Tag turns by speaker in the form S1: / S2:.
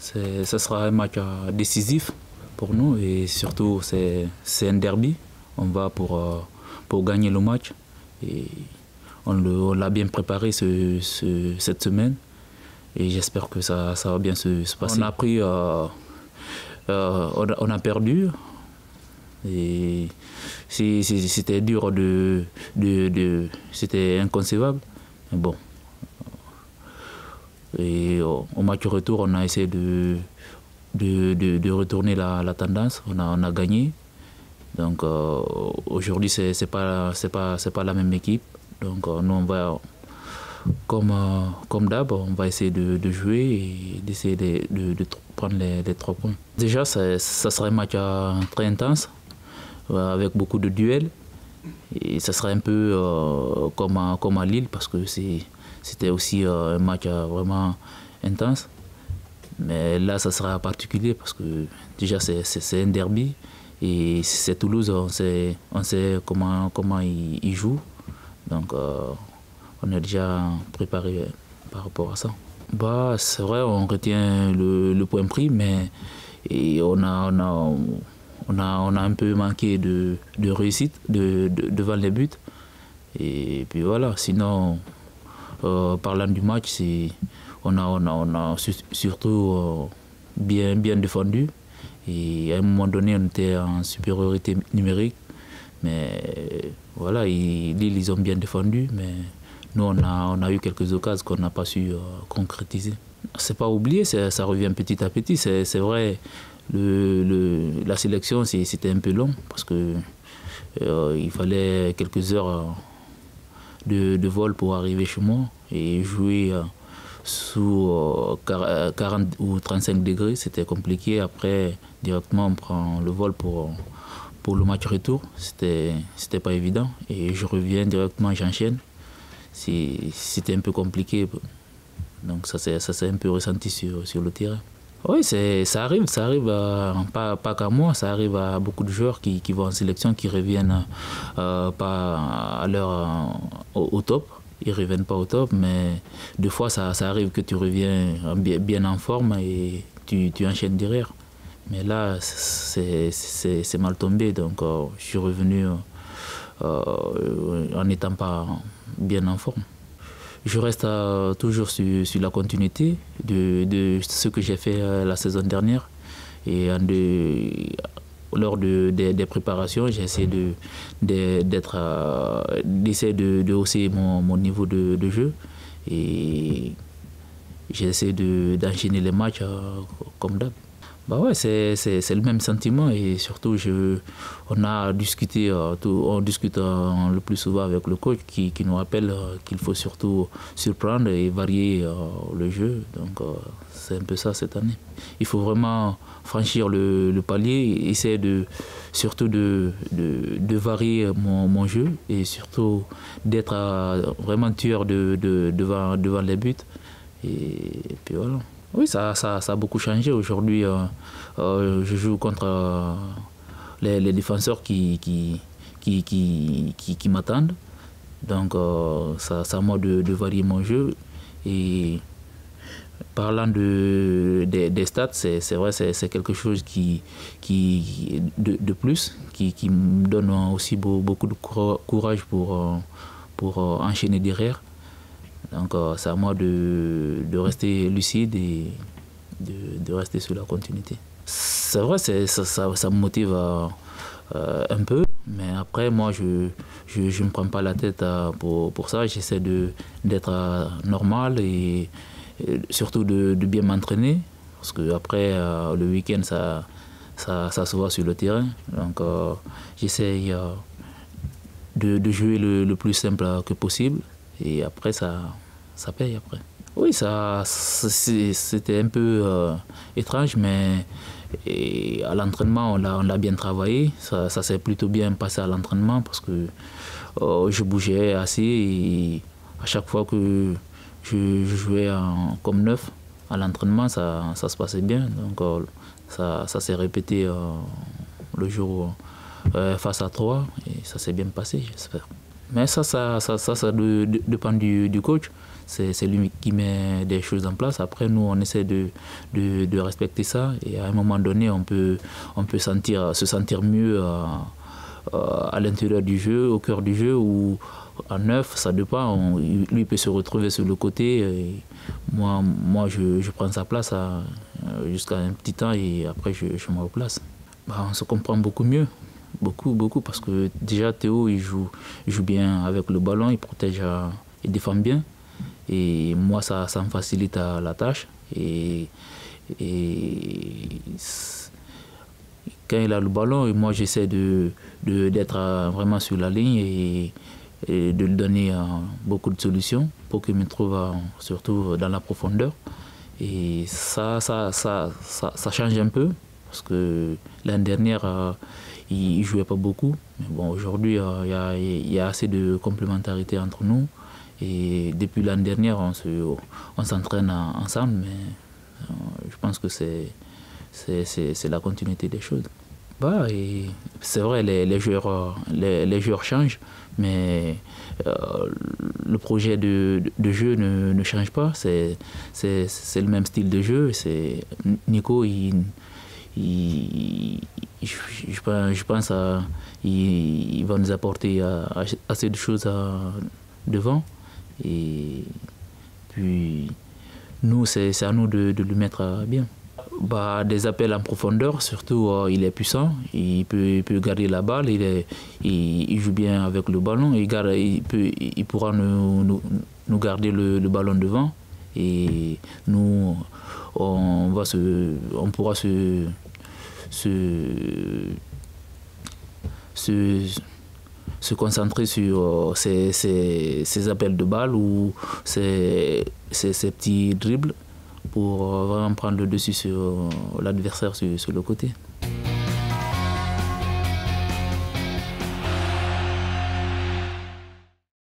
S1: Ce sera un match décisif pour nous et surtout c'est un derby. On va pour gagner le match et on l'a bien préparé cette semaine et j'espère que ça va bien se passer. On a perdu et c'était dur c'était inconcevable. Mais bon. Et au match retour, on a essayé de retourner la tendance. On a gagné. Donc aujourd'hui, c'est pas la même équipe. Donc nous, on va, comme d'hab, on va essayer de jouer et d'essayer de prendre les 3 points. Déjà, ça sera un match très intense, avec beaucoup de duels. Et ça sera un peu comme à Lille, parce que c'était aussi un match vraiment intense. Mais là, ça sera particulier parce que déjà, c'est un derby. Et c'est Toulouse, on sait comment ils jouent. Donc, on est déjà préparé par rapport à ça. Bah, c'est vrai, on retient le point pris, mais on a un peu manqué de réussite devant les buts. Et puis voilà, sinon, parlant du match, on a surtout bien défendu. Et à un moment donné, on était en supériorité numérique. Mais voilà, ils ont bien défendu. Mais nous, on a eu quelques occasions qu'on n'a pas su concrétiser. C'est pas oublié, ça revient petit à petit. C'est vrai, la sélection, c'était un peu long parce que il fallait quelques heures de vol pour arriver chez moi et jouer sous 40 ou 35 degrés, c'était compliqué. Après, directement, on prend le vol pour le match retour. C'était pas évident. Et je reviens directement, j'enchaîne. C'était un peu compliqué. Donc ça s'est un peu ressenti sur le terrain. Oui, ça arrive pas qu'à moi, ça arrive à beaucoup de joueurs qui vont en sélection, qui reviennent pas à au top. Ils ne reviennent pas au top, mais des fois ça arrive que tu reviens bien en forme et tu enchaînes derrière. Mais là, c'est mal tombé, donc je suis revenu en n'étant pas bien en forme. Je reste toujours sur la continuité de ce que j'ai fait la saison dernière. Et lors des préparations, j'ai essayé d'essayer de hausser mon niveau de jeu. Et j'ai essayé d'enchaîner les matchs comme d'hab. Bah ouais, c'est le même sentiment et surtout on a discuté, on discute le plus souvent avec le coach qui nous rappelle qu'il faut surtout surprendre et varier le jeu. Donc c'est un peu ça cette année. Il faut vraiment franchir le palier et essayer surtout de varier mon jeu et surtout d'être vraiment tueur devant les buts. Et puis voilà. Oui, ça a beaucoup changé. Aujourd'hui, je joue contre les défenseurs qui m'attendent. Donc, c'est à moi de varier mon jeu. Et parlant des stats, c'est vrai, c'est quelque chose de plus qui me donne aussi beaucoup de courage pour enchaîner derrière. Donc c'est à moi de rester lucide et de rester sur la continuité. C'est vrai, ça me motive un peu, mais après moi je ne me prends pas la tête pour ça. J'essaie d'être normal et surtout de bien m'entraîner, parce qu'après le week-end ça se voit sur le terrain. Donc j'essaie de jouer le plus simple que possible. Et après, ça paye après. Oui, c'était un peu étrange, mais à l'entraînement, on l'a bien travaillé. Ça s'est plutôt bien passé à l'entraînement parce que je bougeais assez et à chaque fois que je jouais comme neuf à l'entraînement, ça se passait bien. Donc ça s'est répété le jour face à 3 et ça s'est bien passé, j'espère. Mais ça dépend du coach. c'est lui qui met des choses en place. Après, nous, on essaie de respecter ça. Et à un moment donné, on peut se sentir mieux à l'intérieur du jeu, au cœur du jeu, ou à neuf, ça dépend. Lui peut se retrouver sur le côté. Et moi je prends sa place jusqu'à un petit temps et après je me replace. Bah, on se comprend beaucoup mieux. Beaucoup, parce que déjà Théo, il joue bien avec le ballon, il protège, il défend bien. Et moi, ça me facilite la tâche. Et quand il a le ballon, moi j'essaie d'être vraiment sur la ligne et de lui donner beaucoup de solutions pour qu'il me trouve surtout dans la profondeur. Et ça change un peu, parce que l'année dernière, il ne jouait pas beaucoup. Mais bon, aujourd'hui, il y a assez de complémentarité entre nous. Et depuis l'année dernière, on s'entraîne ensemble, mais je pense que c'est la continuité des choses. Bah, c'est vrai, les joueurs changent, mais le projet de jeu ne change pas. C'est le même style de jeu. Nico, je pense il va nous apporter assez de choses devant. Et puis, nous, c'est à nous de le mettre bien. Bah, des appels en profondeur, surtout il est puissant, il peut garder la balle, il joue bien avec le ballon, il pourra nous garder le ballon devant et nous on pourra se concentrer sur ces appels de balle ou ces petits dribbles pour vraiment prendre le dessus sur l'adversaire sur le côté.